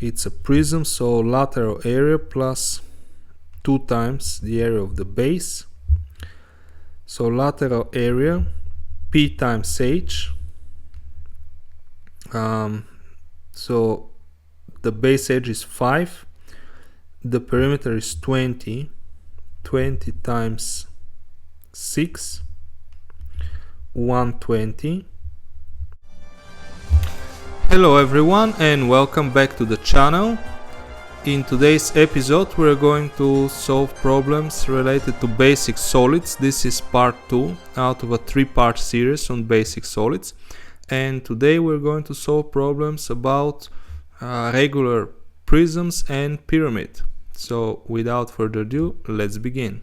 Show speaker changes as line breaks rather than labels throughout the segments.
It's a prism, so lateral area plus 2 times the area of the base. So lateral area P times H. So the base edge is 5, the perimeter is 20 times 6, 120. Hello everyone and welcome back to the channel. In today's episode we're going to solve problems related to basic solids. This is part 2 out of a 3-part series on basic solids, and today we're going to solve problems about regular prisms and pyramid. So without further ado, let's begin.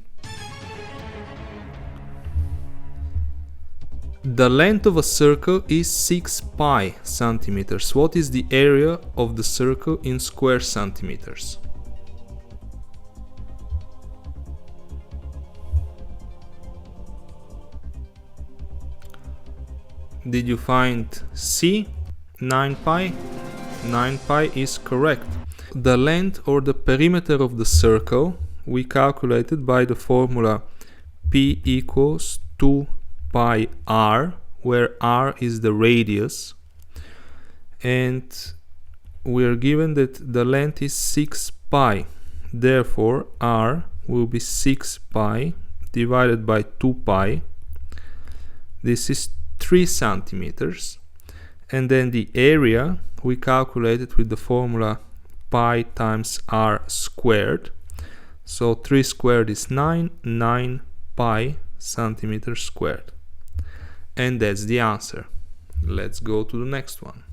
The length of a circle is 6 pi centimeters. What is the area of the circle in square centimeters? Did you find C? 9 pi? 9 pi is correct. The length or the perimeter of the circle we calculated by the formula P equals 2 pi r, where r is the radius, and we are given that the length is 6 pi. Therefore r will be 6 pi divided by 2 pi. This is 3 centimeters, and then the area we calculated with the formula pi times r squared. So 3 squared is 9 pi centimeters squared. And that's the answer. Let's go to the next one.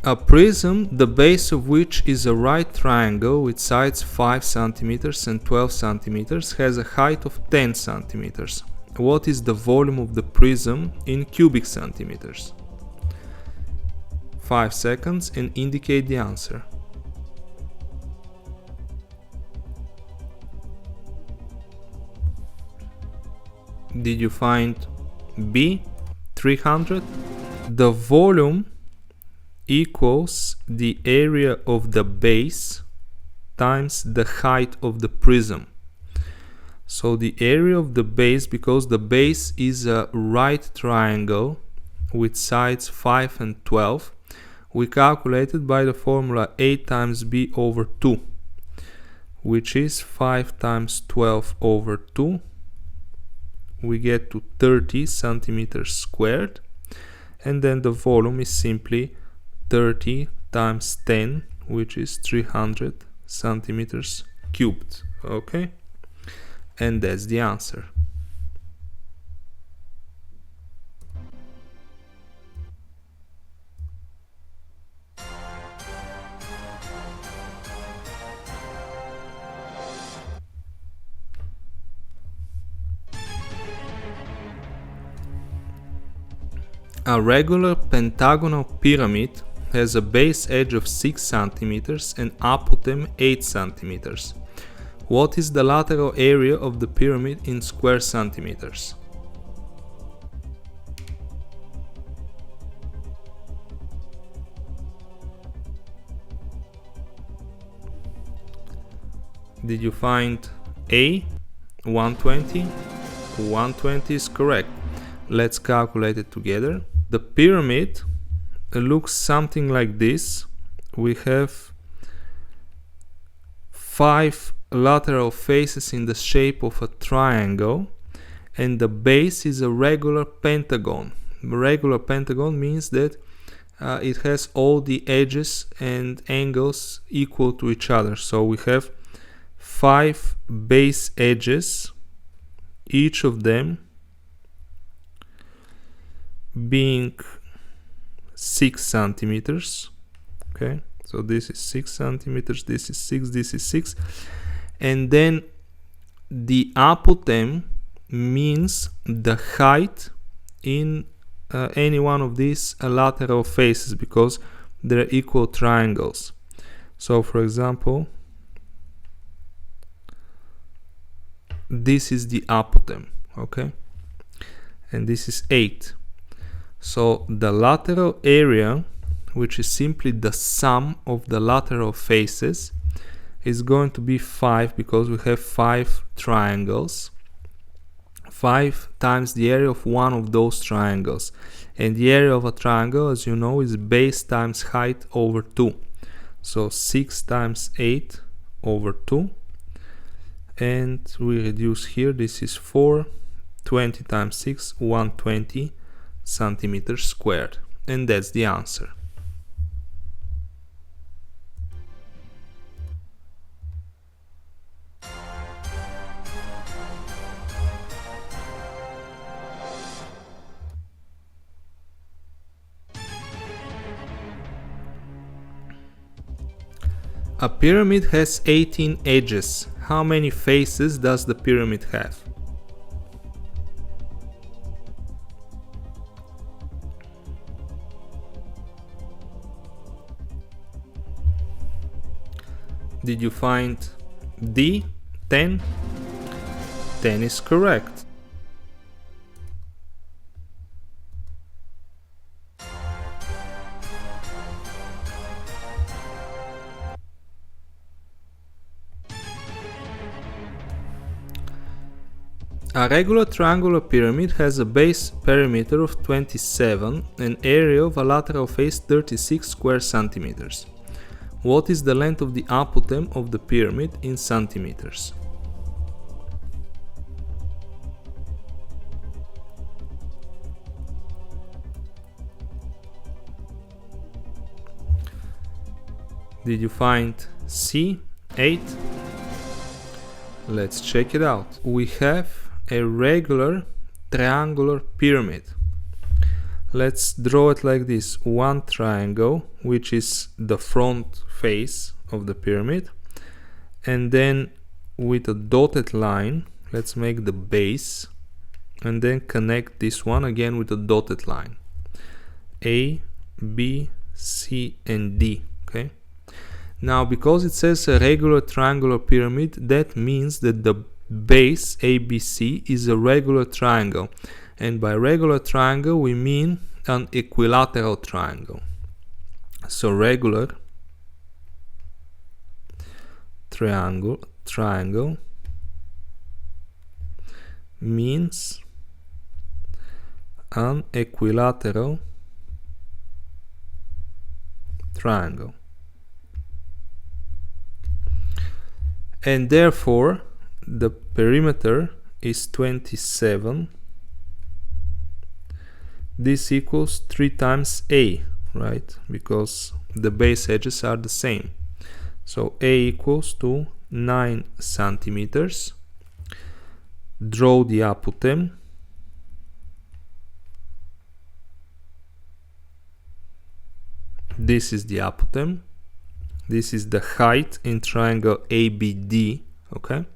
A prism, the base of which is a right triangle with sides 5 centimeters and 12 centimeters, has a height of 10 centimeters. What is the volume of the prism in cubic centimeters? 5 seconds and indicate the answer. Did you find B? 300? The volume equals the area of the base times the height of the prism. So the area of the base, because the base is a right triangle with sides 5 and 12, we calculated by the formula A times B over 2, which is 5 times 12 over 2. We get to 30 centimeters squared, and then the volume is simply 30 times 10, which is 300 centimeters cubed. Okay, and that's the answer. A regular pentagonal pyramid has a base edge of 6 centimeters and apotem 8 centimeters. What is the lateral area of the pyramid in square centimeters? Did you find A? 120? 120 is correct. Let's calculate it together. The pyramid looks something like this. We have 5 lateral faces in the shape of a triangle, and the base is a regular pentagon. Regular pentagon means that it has all the edges and angles equal to each other. So we have 5 base edges, each of them being 6 centimeters. Okay, so this is 6 centimeters, this is 6, this is 6, and then the apotem means the height in any one of these lateral faces, because their equal triangles. So for example, this is the apotheme, okay, and this is 8. So the lateral area, which is simply the sum of the lateral faces, is going to be 5, because we have 5 triangles. 5 times the area of one of those triangles, and the area of a triangle, as you know, is base times height over 2. So 6 times 8 over 2, and we reduce here, this is 4, 20 times 6, 120 centimeters squared, and that's the answer. A pyramid has 18 edges. How many faces does the pyramid have? Did you find D, 10? 10 is correct. A regular triangular pyramid has a base perimeter of 27 and area of a lateral face 36 square centimeters. What is the length of the apotheme of the pyramid in centimeters? Did you find C, 8? Let's check it out. We have a regular triangular pyramid. Let's draw it like this. One triangle, which is the front face of the pyramid, and then with a dotted line, let's make the base, and then connect this one again with a dotted line. A, B, C, and D. Okay. Now, because it says a regular triangular pyramid, that means that the base ABC is a regular triangle, and by regular triangle we mean an equilateral triangle. So regular triangle means an equilateral triangle, and therefore the perimeter is 27. This equals 3 times A, right? Because the base edges are the same. So A equals to 9 centimeters. Draw the apotheme. This is the apotheme. This is the height in triangle ABD, okay?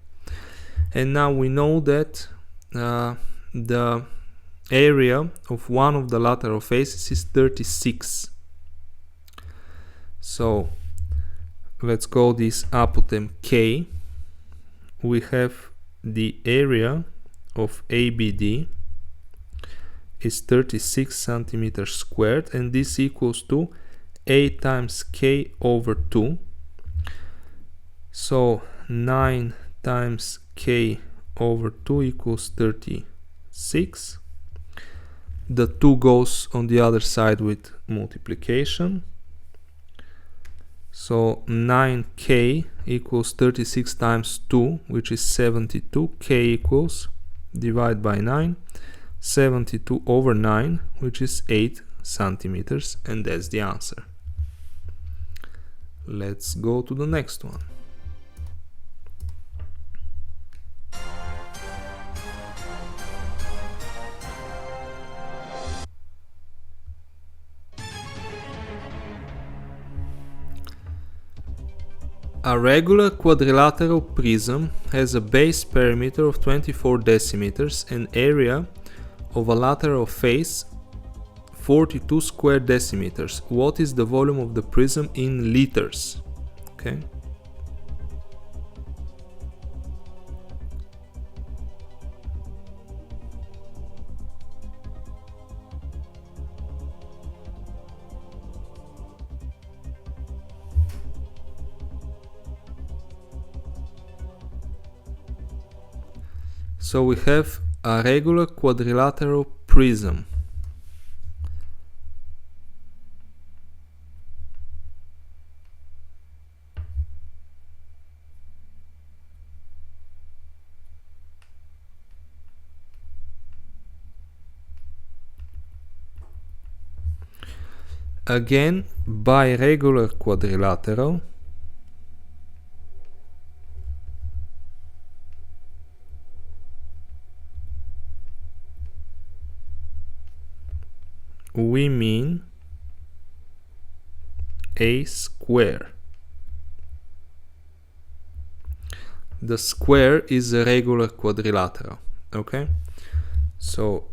And now we know that the area of one of the lateral faces is 36. So let's call this apotheme K. We have the area of ABD is 36 centimeters squared, and this equals to A times K over 2. So 9 times K over 2 equals 36. The 2 goes on the other side with multiplication. So 9K equals 36 times 2, which is 72. K equals, divide by 9, 72 over 9, which is 8 centimeters, and that's the answer. Let's go to the next one. A regular quadrilateral prism has a base perimeter of 24 decimeters and area of a lateral face 42 square decimeters. What is the volume of the prism in liters? Okay. So we have a regular quadrilateral prism. Again, by regular quadrilateral, we mean a square. The square is a regular quadrilateral, okay? So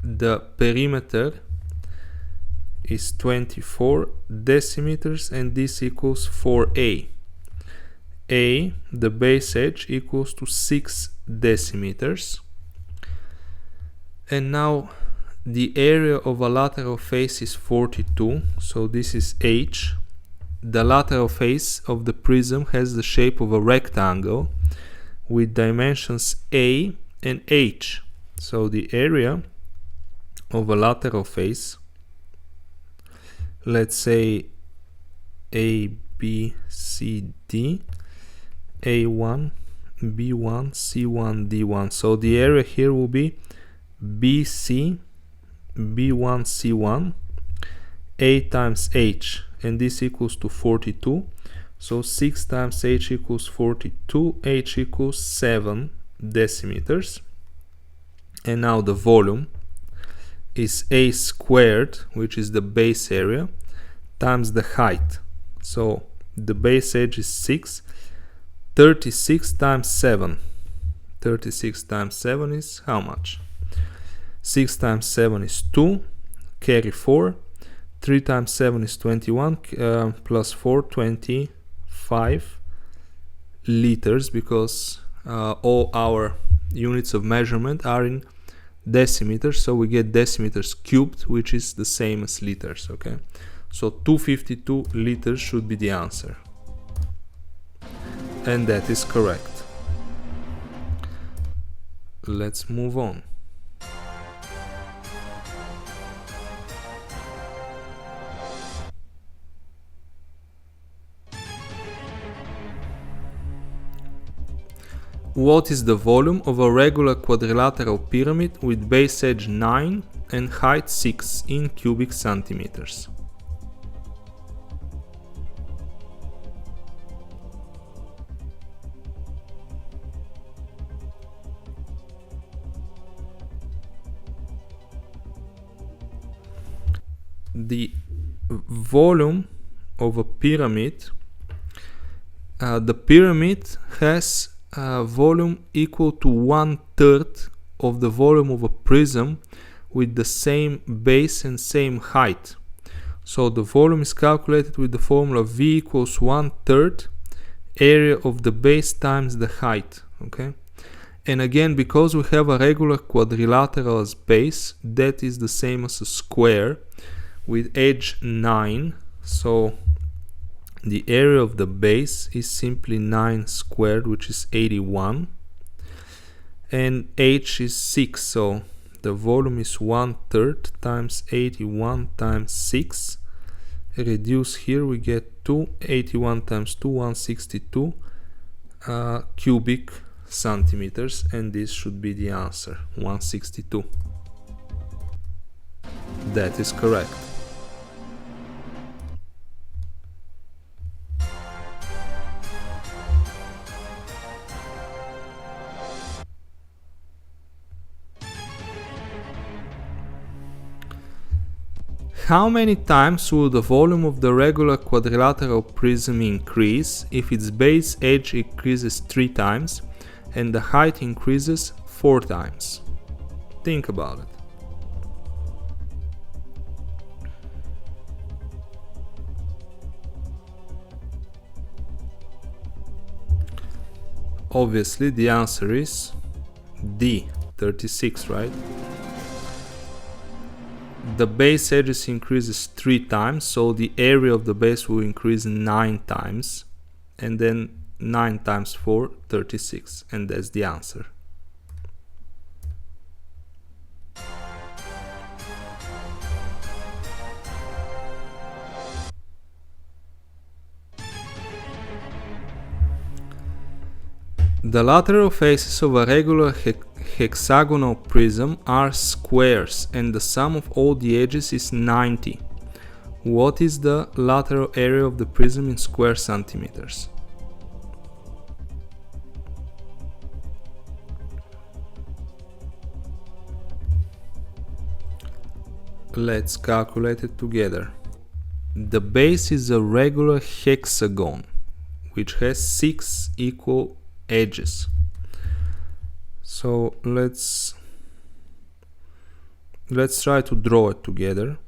the perimeter is 24 decimeters and this equals 4a. The base edge equals to 6 decimeters. And now the area of a lateral face is 42, so this is h. The lateral face of the prism has the shape of a rectangle with dimensions a and h. So the area of a lateral face, let's say a, b, c, d, a1, b1, c1, d1. So the area here will be BC, B1, C1, A times H, and this equals to 42. So 6 times H equals 42, H equals 7 decimeters. And now the volume is A squared, which is the base area, times the height. So the base edge is 6, 36 times 7. 36 times 7 is how much? 6 times 7 is 2, carry 4, 3 times 7 is 21, plus 4, 25 liters, because all our units of measurement are in decimeters, so we get decimeters cubed, which is the same as liters, okay? So 252 liters should be the answer. And that is correct. Let's move on. What is the volume of a regular quadrilateral pyramid with base edge 9 and height 6 in cubic centimeters? The volume of a pyramid, the pyramid has volume equal to 1/3 of the volume of a prism with the same base and same height. So the volume is calculated with the formula V equals 1/3 area of the base times the height, okay? And again, because we have a regular quadrilateral as base, that is the same as a square with edge 9, so the area of the base is simply 9 squared, which is 81, and h is 6, so the volume is 1/3 times 81 times 6. Reduce here, we get 2, 81 times 2, 162 cubic centimeters, and this should be the answer, 162. That is correct. How many times will the volume of the regular quadrilateral prism increase if its base edge increases 3 times and the height increases 4 times? Think about it. Obviously the answer is D, 36, right? The base edges increases 3 times, so the area of the base will increase 9 times, and then 9 times 4, 36, and that's the answer. The lateral faces of a regular hexagonal prism are squares, and the sum of all the edges is 90. What is the lateral area of the prism in square centimeters? Let's calculate it together. The base is a regular hexagon, which has 6 equal edges. So let's try to draw it together.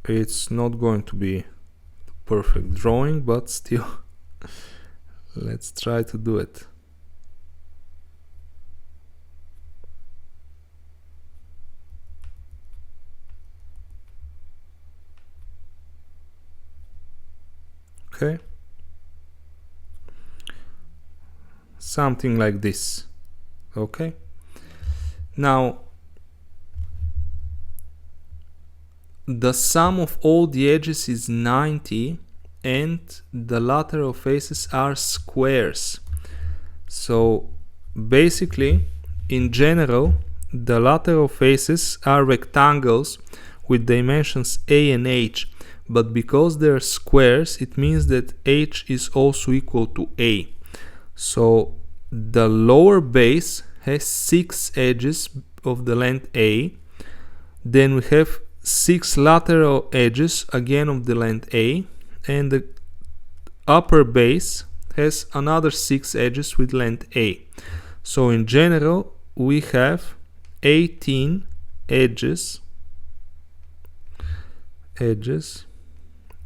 It's not going to be perfect drawing, but still let's try to do it. Okay, something like this. Okay, now the sum of all the edges is 90 and the lateral faces are squares. So basically, in general, the lateral faces are rectangles with dimensions a and h, but because they're squares, it means that h is also equal to a. So the lower base has 6 edges of the length a, then we have 6 lateral edges again of the length a, and the upper base has another 6 edges with length a. So in general we have 18 edges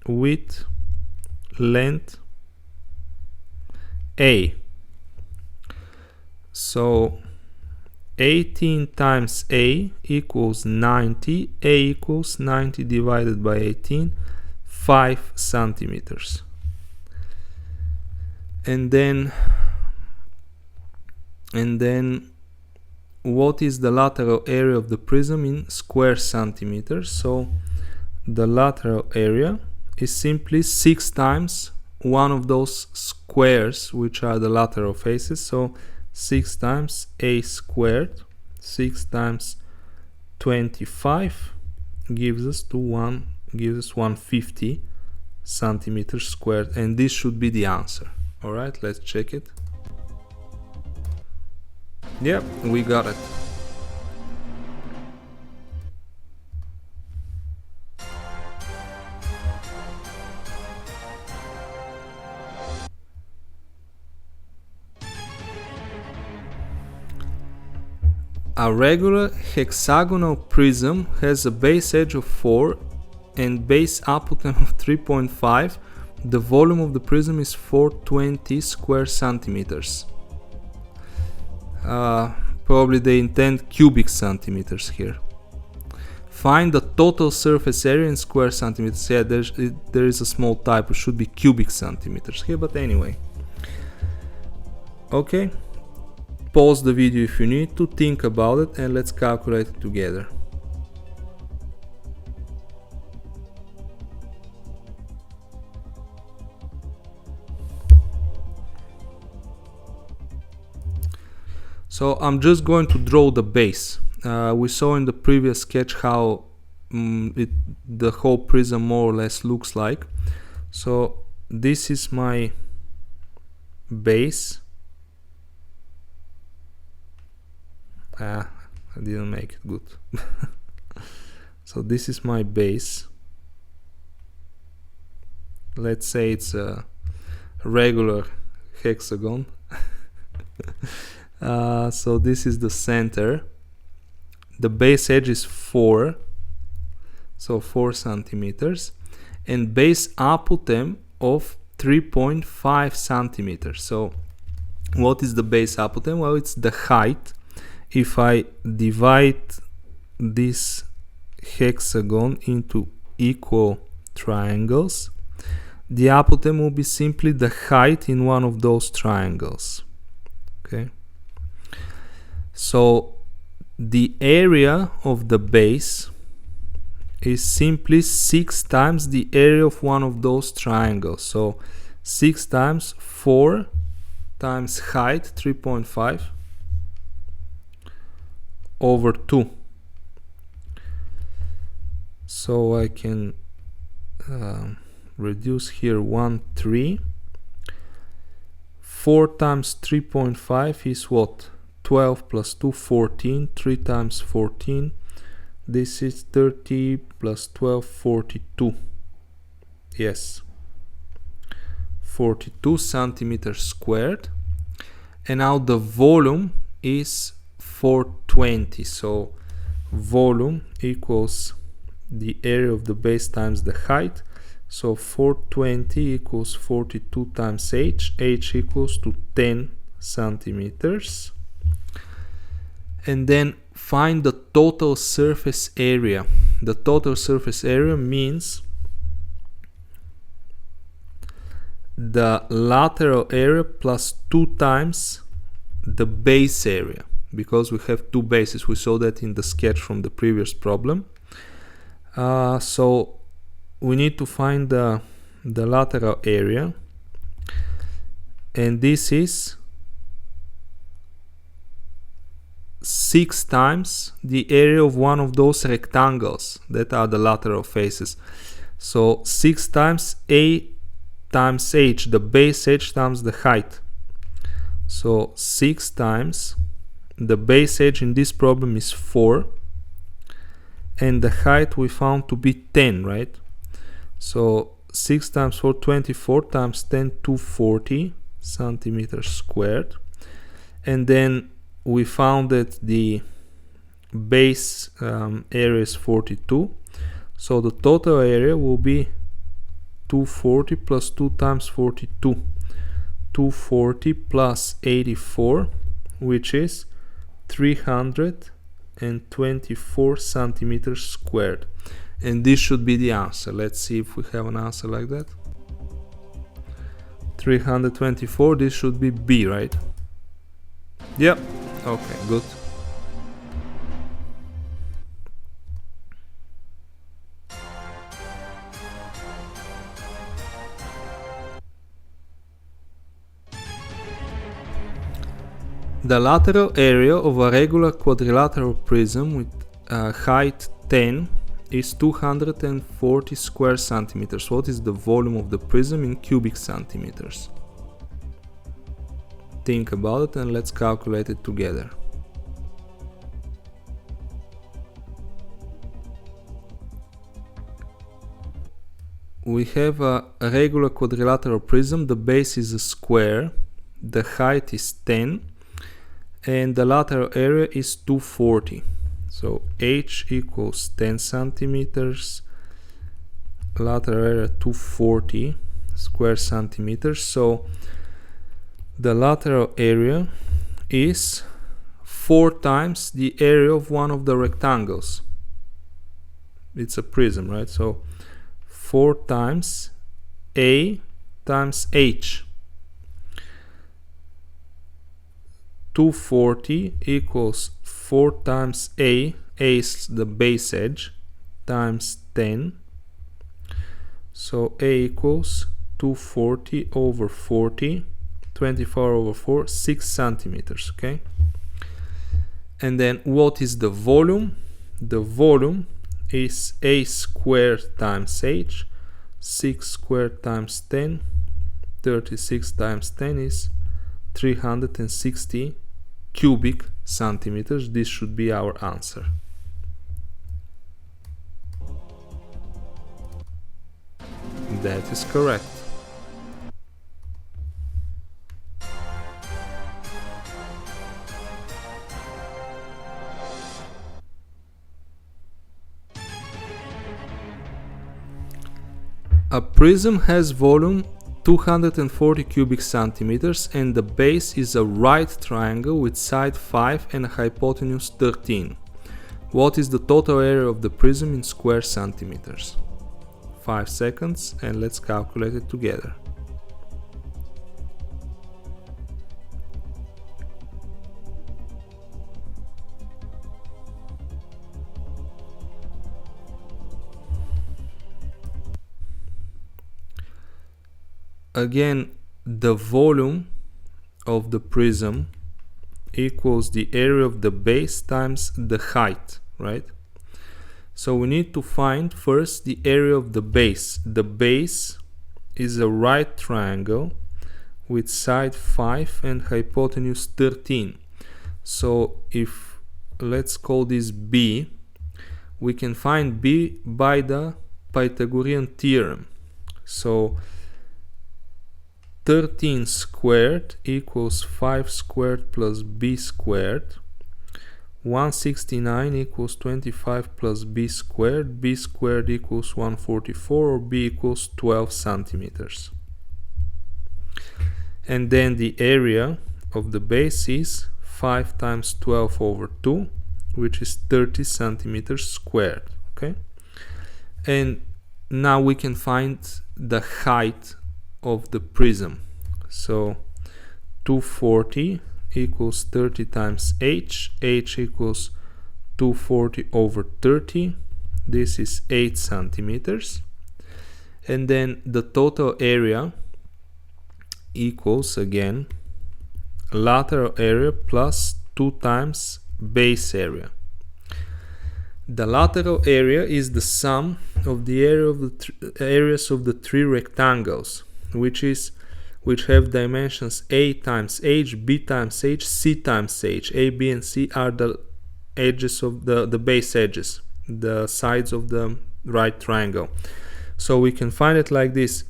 with length a. So 18 times a equals 90. A equals 90 divided by 18, 5 centimeters. And then what is the lateral area of the prism in square centimeters? So the lateral area is simply 6 times one of those squares, which are the lateral faces. So 6 times a squared, 6 times 25 gives us 150 centimeters squared, and this should be the answer. All right, let's check it. Yep, we got it. A regular hexagonal prism has a base edge of 4 and base apothegm of 3.5. The volume of the prism is 420 square centimeters. Probably they intend cubic centimeters here. Find the total surface area in square centimeters. Yeah, there is a small typo, should be cubic centimeters here, but anyway. Okay. Pause the video if you need to, think about it, and let's calculate it together. So I'm just going to draw the base. We saw in the previous sketch how the whole prism more or less looks like. So this is my base. I didn't make it good. So this is my base. Let's say it's a regular hexagon. So this is the center. The base edge is 4, so 4 centimeters, and base apotem of 3.5 centimeters. So what is the base apotem? Well, it's the height. If I divide this hexagon into equal triangles, the apotem will be simply the height in one of those triangles. Okay, so the area of the base is simply 6 times the area of one of those triangles. So 6 times 4 times height 3.5 over 2. So I can reduce here 1, 3. 4 times 3.5 is what? 12 plus 2, 14. 3 times 14. This is 30 plus 12, 42. Yes. 42 centimeters squared. And now the volume is 420. So volume equals the area of the base times the height. So 420 equals 42 times h. H equals to 10 centimeters. And then find the total surface area. The total surface area means the lateral area plus 2 times the base area, because we have 2 bases. We saw that in the sketch from the previous problem. So we need to find the lateral area, and this is 6 times the area of one of those rectangles that are the lateral faces. So 6 times a times h, the base edge times the height. So 6 times the base edge in this problem is 4, and the height we found to be 10, right? So 6 times 4, 24 times 10, 240 centimeters squared. And then we found that the base area is 42. So the total area will be 240 plus 2 times 42. 240 plus 84, which is 324 centimeters squared. And this should be the answer. Let's see if we have an answer like that. 324, this should be B, right? Yep. Okay, good. The lateral area of a regular quadrilateral prism with height 10 is 240 square centimeters. What is the volume of the prism in cubic centimeters? Think about it and let's calculate it together. We have a regular quadrilateral prism. The base is a square, the height is 10, and the lateral area is 240. So h equals 10 centimeters, lateral area 240 square centimeters. So the lateral area is 4 times the area of one of the rectangles. It's a prism, right? So 4 times A times H. 240 equals 4 times A is the base edge, times 10. So A equals 240 over 40, 24 over 4, 6 centimeters, okay? And then what is the volume? The volume is A squared times H, 6 squared times 10, 36 times 10 is 360 cubic centimeters. This should be our answer. That is correct. A prism has volume 240 cubic centimeters and the base is a right triangle with side 5 and a hypotenuse 13. What is the total area of the prism in square centimeters? 5 seconds and let's calculate it together. Again, the volume of the prism equals the area of the base times the height, right? So we need to find first the area of the base. The base is a right triangle with side 5 and hypotenuse 13. So if, let's call this B, we can find B by the Pythagorean theorem. So 13 squared equals 5 squared plus b squared. 169 equals 25 plus b squared equals 144, or b equals 12 centimeters. And then the area of the base is 5 times 12 over 2, which is 30 centimeters squared. Okay, and now we can find the height of the prism. So 240 equals 30 times h equals 240 over 30. This is 8 centimeters. And then the total area equals, again, lateral area plus 2 times base area. The lateral area is the sum of the area of the areas of the three rectangles, which have dimensions a times h, b times h, c times h. A, b, and c are the edges of the base edges, the sides of the right triangle. So we can find it like this: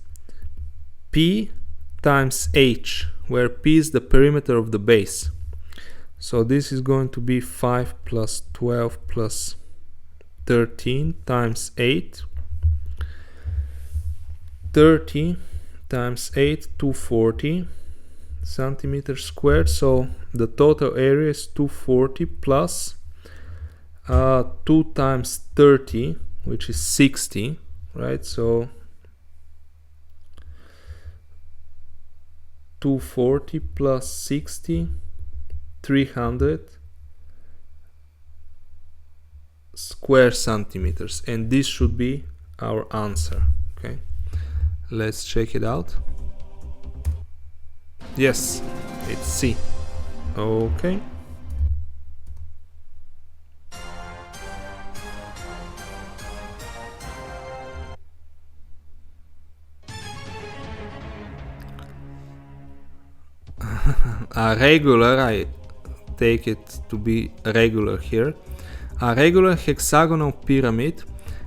p times h, where p is the perimeter of the base. So this is going to be 5 plus 12 plus 13 times 8. 30 times 8, 240 centimeters squared. So the total area is 240 plus 2 times 30, which is 60, right? So 240 plus 60, 300 square centimeters, and this should be our answer. Okay, let's check it out. Yes, it's C. Okay. A regular, I take it to be regular here. A regular hexagonal pyramid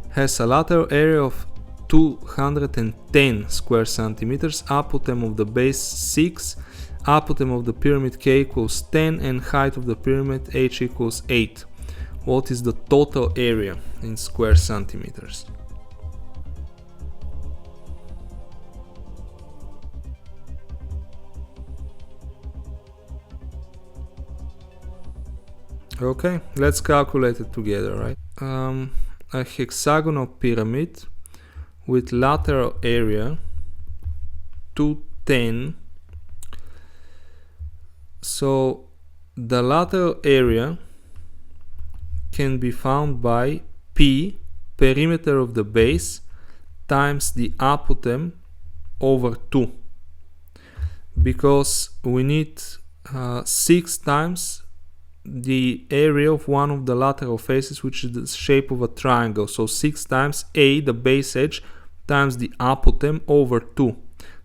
has a lateral area of 210 square centimeters, apotem of the base 6, apotem of the pyramid k equals 10, and height of the pyramid h equals 8. What is the total area in square centimeters? Okay, let's calculate it together, right? A hexagonal pyramid with lateral area 210. So the lateral area can be found by P, perimeter of the base, times the apotem over 2, because we need 6 times the area of one of the lateral faces, which is the shape of a triangle. So 6 times A, the base edge, times the apotem over 2,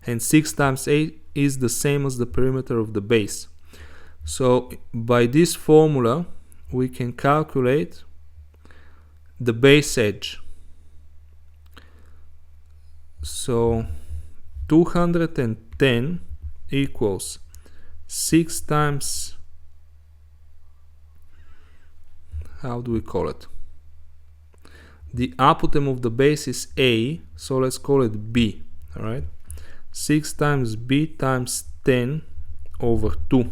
and 6 times A is the same as the perimeter of the base. So by this formula we can calculate the base edge. So 210 equals 6 times, how do we call it? The apothegm of the base is A, so let's call it B. Alright? 6 times B times 10 over 2.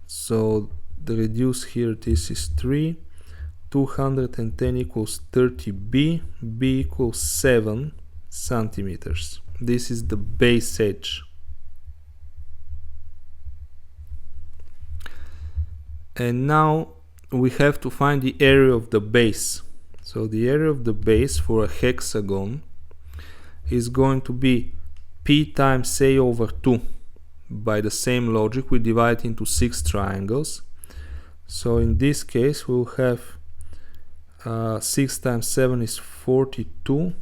So the reduce here, this is 3. 210 equals 30B. B equals 7 centimeters. This is the base edge. And now we have to find the area of the base. So the area of the base for a hexagon is going to be P times A over 2. By the same logic, we divide into 6 triangles. So in this case, we'll have 6 times 7 is 42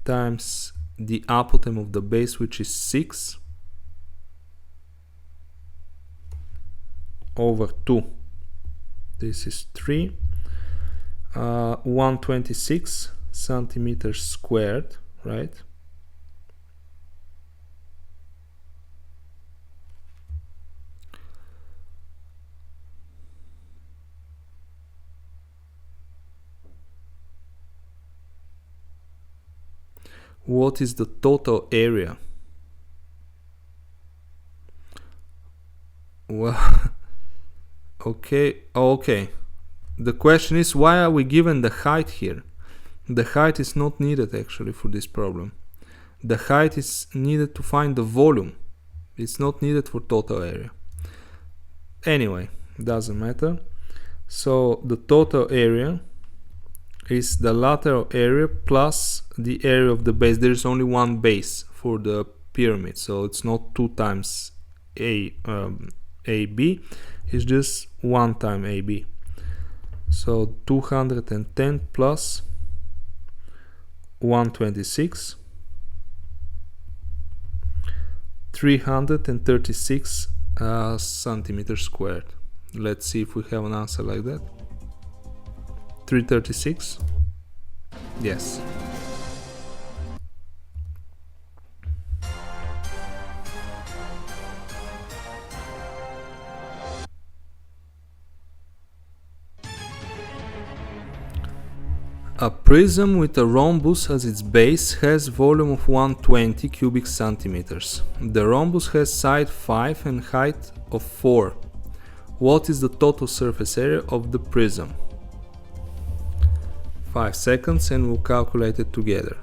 times the apothegm of the base, which is 6, over 2. This is 3. 126 centimeters squared, right? What is the total area? Well, okay. The question is, why are we given the height here? The height is not needed actually for this problem. The height is needed to find the volume. It's not needed for total area. Anyway, doesn't matter. So the total area is the lateral area plus the area of the base. There is only one base for the pyramid, so it's not 2 times AB, it's just 1 time AB. So 210 plus 126, 336 centimeters squared. Let's see if we have an answer like that. 336? Yes. A prism with a rhombus as its base has volume of 120 cubic centimeters. The rhombus has side 5 and height of 4. What is the total surface area of the prism? 5 seconds and we'll calculate it together.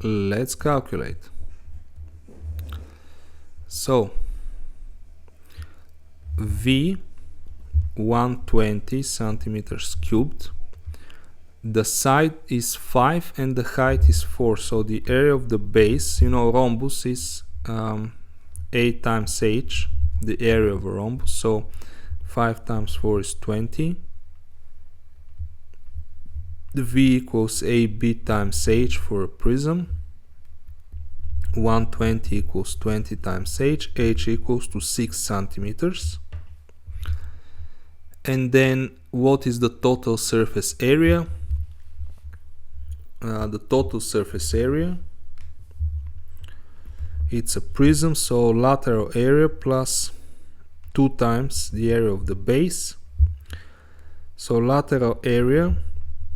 Let's calculate. So V 120 centimeters cubed. The side is 5 and the height is 4, so the area of the base, you know, rhombus is 8 times h, the area of a rhombus, so 5 times 4 is 20. The V equals AB times h for a prism. 120 equals 20 times h equals to 6 centimeters. And then what is the total surface area? The total surface area, it's a prism, so lateral area plus 2 times the area of the base. So lateral area,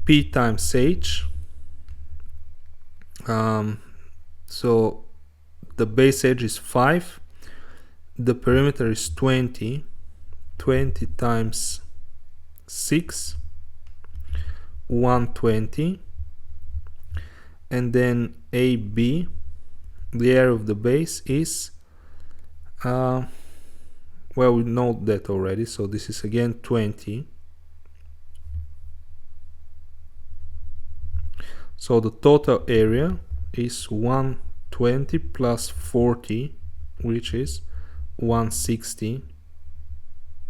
P times h. So the base edge is 5, the perimeter is 20, 20 times 6, 120, and then AB, the area of the base is, well, we know that already, so this is again 20. So the total area is 120 plus 40, which is 160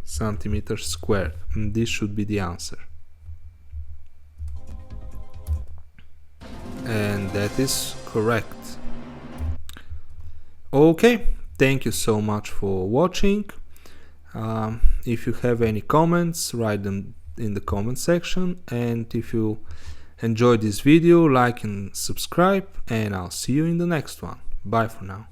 centimeters squared, and this should be the answer. And that is correct. Okay, thank you so much for watching. If you have any comments, write them in the comment section, and if you enjoyed this video, like and subscribe, and I'll see you in the next one. Bye for now.